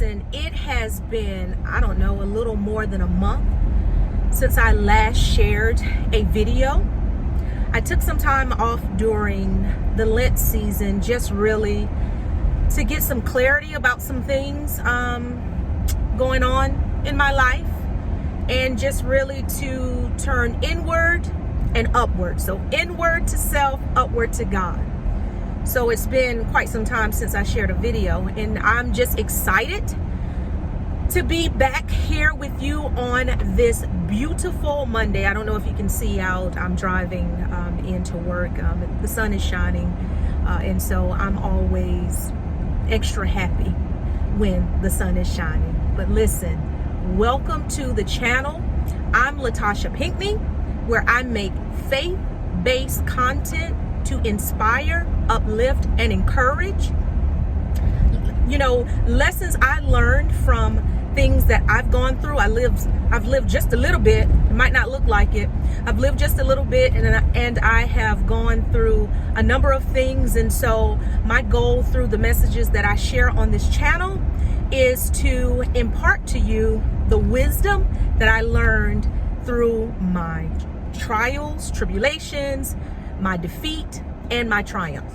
Listen, it has been, I don't know, a little more than a month since I last shared a video. I took some time off during the Lent season, just really to get some clarity about some things going on in my life, and just really to turn inward and upward. So inward to self, upward to God. So it's been quite some time since I shared a video, and I'm just excited to be back here with you on this beautiful Monday. I don't know if you can see out. I'm driving into work. The sun is shining, and so I'm always extra happy when the sun is shining. But listen, welcome to the channel. I'm Latasha Pinckney, where I make faith-based content to inspire, uplift, and encourage. You know, lessons I learned from things that I've gone through. I've lived just a little bit. It might not look like it. I've lived just a little bit, and I have gone through a number of things. And so my goal through the messages that I share on this channel is to impart to you the wisdom that I learned through my trials, tribulations, my defeat, and my triumph.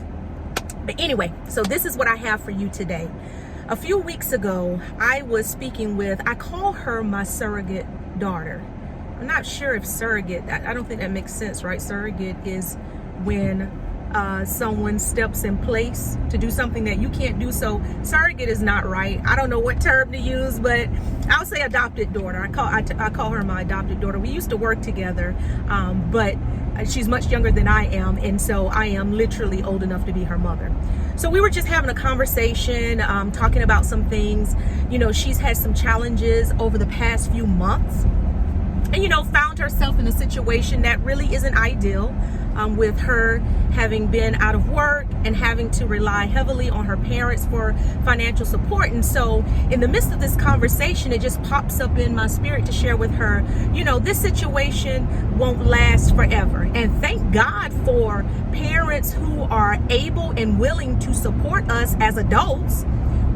But anyway, so this is what I have for you today. A few weeks ago, I was speaking with, I call her my surrogate daughter. I'm not sure if surrogate, I don't think that makes sense, right? Surrogate is when someone steps in place to do something that you can't do. So surrogate is not right. I don't know what term to use, but I'll say adopted daughter. I call her my adopted daughter. We used to work together, but she's much younger than I am, and so I am literally old enough to be her mother. So we were just having a conversation, talking about some things. You know, she's had some challenges over the past few months, and, you know, found herself in a situation that really isn't ideal, with her having been out of work and having to rely heavily on her parents for financial support. And so in the midst of this conversation, it just pops up in my spirit to share with her, you know, this situation won't last forever. And thank God for parents who are able and willing to support us as adults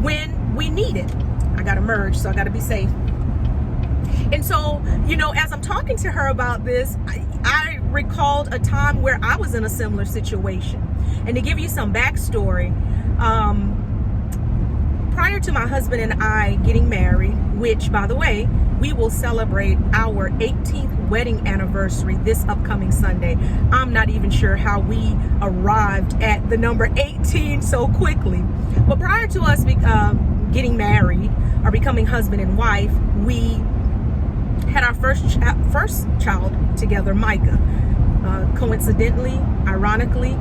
when we need it. I got to merge, so I got to be safe. And so, you know, as I'm talking to her about this, I recalled a time where I was in a similar situation. And to give you some backstory, prior to my husband and I getting married, which, by the way, we will celebrate our 18th wedding anniversary this upcoming Sunday. I'm not even sure how we arrived at the number 18 so quickly. But prior to us getting married or becoming husband and wife, we had our first child together, Micah. Coincidentally, ironically,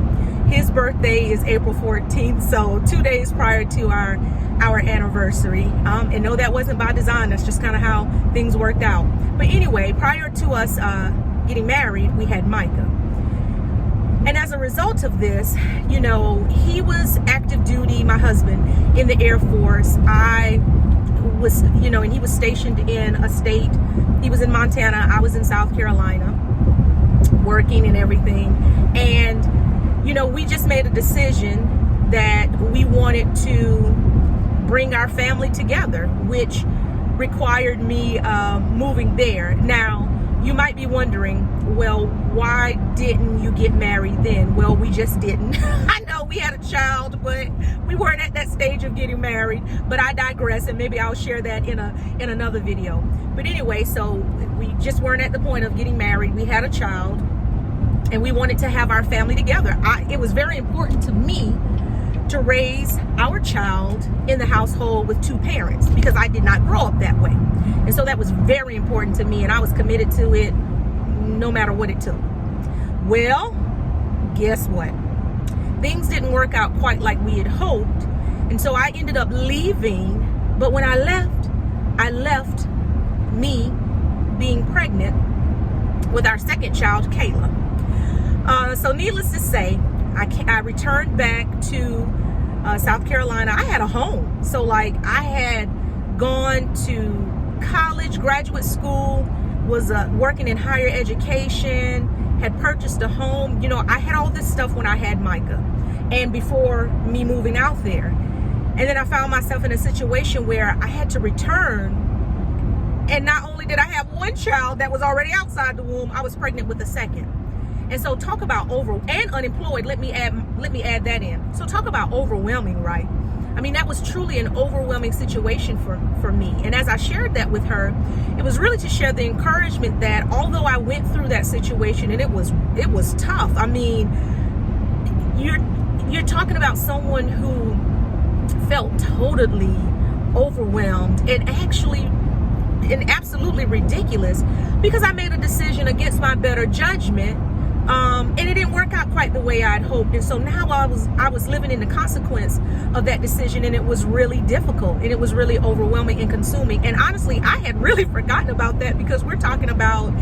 his birthday is April 14th, so 2 days prior to our anniversary. And no, that wasn't by design. That's just kind of how things worked out. But anyway, prior to us getting married, we had Micah. And as a result of this, you know, he was active duty, my husband, in the Air Force. I was, you know, and he was stationed in a state. He was in Montana. I was in South Carolina, working and everything. And, you know, we just made a decision that we wanted to bring our family together, which required me moving there. Now, you might be wondering, well, why didn't you get married then? Well, we just didn't. I know we had a child, but we weren't at that stage of getting married. But I digress, and maybe I'll share that in another video. But anyway, so we just weren't at the point of getting married. We had a child, and we wanted to have our family together. It was very important to me to raise our child in the household with two parents, because I did not grow up that way. And so that was very important to me, and I was committed to it no matter what it took. Well, guess what? Things didn't work out quite like we had hoped, and so I ended up leaving. But when I left me being pregnant with our second child, Kayla. So needless to say, I returned back to South Carolina. I had a home. So like, I had gone to college, graduate school, was working in higher education, had purchased a home. You know, I had all this stuff when I had Micah and before me moving out there. And then I found myself in a situation where I had to return. And not only did I have one child that was already outside the womb, I was pregnant with a second. And so talk about and unemployed. Let me add that in. So talk about overwhelming, right? I mean, that was truly an overwhelming situation for me. And as I shared that with her, it was really to share the encouragement that although I went through that situation and it was tough. I mean, you're talking about someone who felt totally overwhelmed and absolutely ridiculous because I made a decision against my better judgment. And it didn't work out quite the way I'd hoped. And so now I was living in the consequence of that decision, and it was really difficult and it was really overwhelming and consuming. And honestly, I had really forgotten about that because we're talking about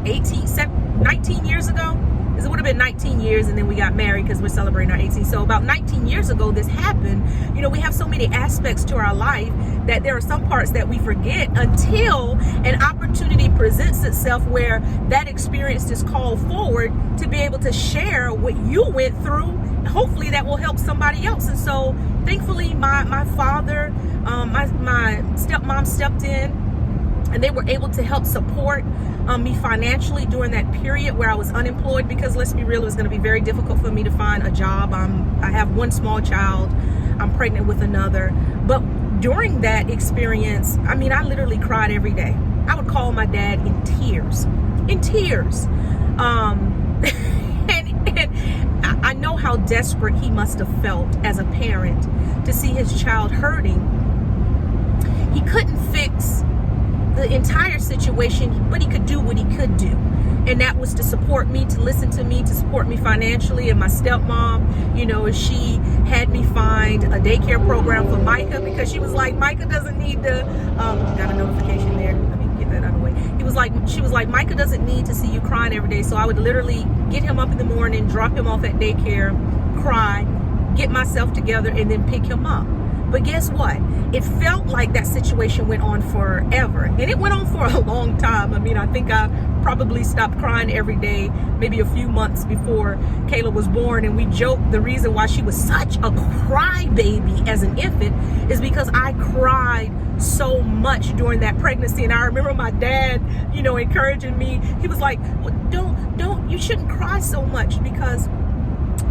19 years ago. It would have been 19 years, and then we got married because we're celebrating our 18th. So about 19 years ago, this happened. You know, we have so many aspects to our life that there are some parts that we forget until an opportunity presents itself where that experience is called forward to be able to share what you went through. Hopefully that will help somebody else. And so thankfully, my father, my stepmom stepped in, and they were able to help support me financially during that period where I was unemployed, because let's be real, it was going to be very difficult for me to find a job. I have one small child. I'm pregnant with another. But during that experience, I mean, I literally cried every day. I would call my dad in tears. And I know how desperate he must have felt as a parent to see his child hurting. He couldn't fix the entire situation, but he could do what he could do, and that was to support me, to listen to me, to support me financially. And my stepmom, you know, she had me find a daycare program for Micah, because she was like, Micah doesn't need to got a notification there, let me get that out of the way. She was like, Micah doesn't need to see you crying every day. So I would literally get him up in the morning, drop him off at daycare, cry, get myself together, and then pick him up. But guess what? It felt like that situation went on forever. And it went on for a long time. I mean, I think I probably stopped crying every day, maybe a few months before Kayla was born. And we joked the reason why she was such a crybaby as an infant is because I cried so much during that pregnancy. And I remember my dad, you know, encouraging me. He was like, well, don't, you shouldn't cry so much because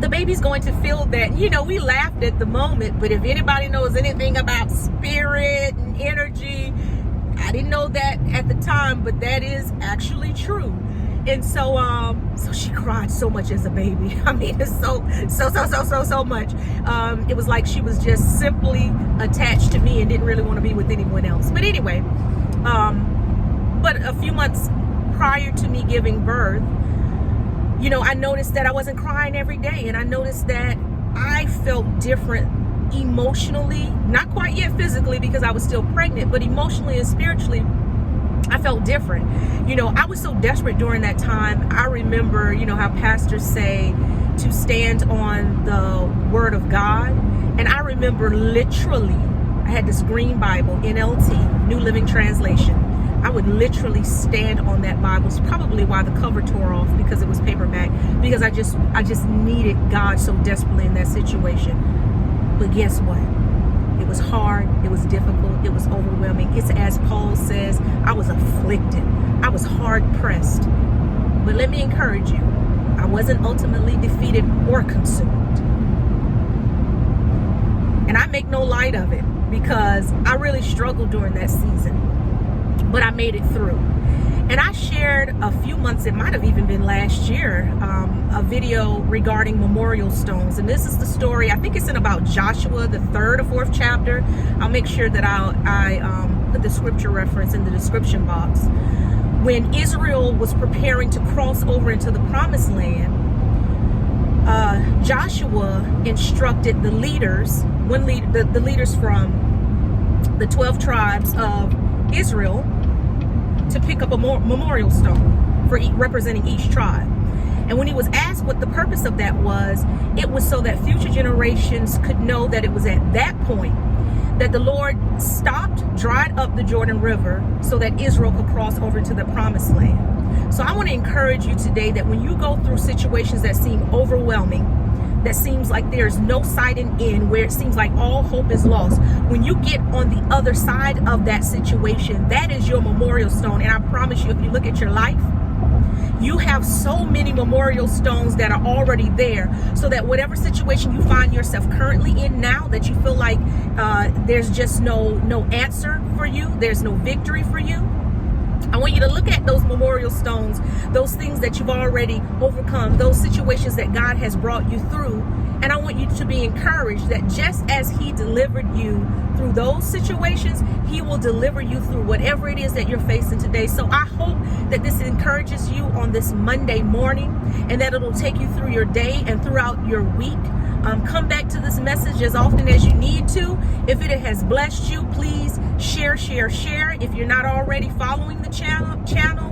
the baby's going to feel that. You know, we laughed at the moment, but if anybody knows anything about spirit and energy, I didn't know that at the time, but that is actually true. And so she cried so much as a baby. I mean, it's so much. It was like she was just simply attached to me and didn't really want to be with anyone else. But anyway, but a few months prior to me giving birth, you know, I noticed that I wasn't crying every day, and I noticed that I felt different emotionally, not quite yet physically because I was still pregnant, but emotionally and spiritually, I felt different. You know, I was so desperate during that time. I remember, you know, how pastors say to stand on the Word of God, and I remember literally, I had this green Bible, NLT, New Living Translation. I would literally stand on that Bible. It's probably why the cover tore off, because it was paperback, because I just needed God so desperately in that situation. But guess what? It was hard. It was difficult. It was overwhelming. It's as Paul says, I was afflicted. I was hard pressed. But let me encourage you, I wasn't ultimately defeated or consumed. And I make no light of it because I really struggled during that season. But I made it through. And I shared a few months, it might have even been last year, a video regarding memorial stones. And this is the story, I think it's in about Joshua, the 3rd or 4th chapter. I'll make sure that I put the scripture reference in the description box. When Israel was preparing to cross over into the promised land, Joshua instructed the leaders, the leaders from the 12 tribes of Israel, to pick up a memorial stone for representing each tribe. And when he was asked what the purpose of that was, it was so that future generations could know that it was at that point that the Lord stopped, dried up the Jordan River so that Israel could cross over to the promised land. So I want to encourage you today that when you go through situations that seem overwhelming, that seems like there's no sight and end, where it seems like all hope is lost, when you get on the other side of that situation, that is your memorial stone. And I promise you, if you look at your life, you have so many memorial stones that are already there, so that whatever situation you find yourself currently in now, that you feel like there's just no answer for you, there's no victory for you, I want you to look at those memorial stones, those things that you've already overcome, those situations that God has brought you through. And I want you to be encouraged that just as He delivered you through those situations, He will deliver you through whatever it is that you're facing today. So I hope that this encourages you on this Monday morning, and that it'll take you through your day and throughout your week. Come back to this message as often as you need to. If it has blessed you, please share. If you're not already following the channel,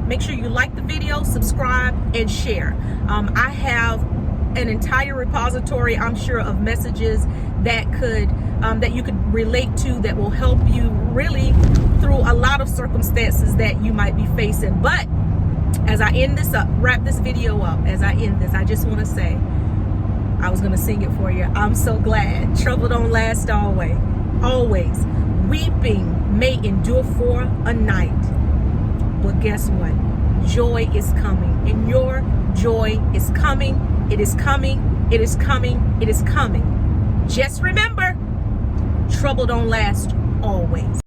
make sure you like the video, subscribe, and share. I have an entire repository, I'm sure, of messages that you could relate to, that will help you really through a lot of circumstances that you might be facing. But as I wrap this video up, I just want to say, I was going to sing it for you. I'm so glad trouble don't last always. Always. Weeping may endure for a night, but guess what? Joy is coming, and your joy is coming. It is coming. It is coming. It is coming. Just remember, trouble don't last always.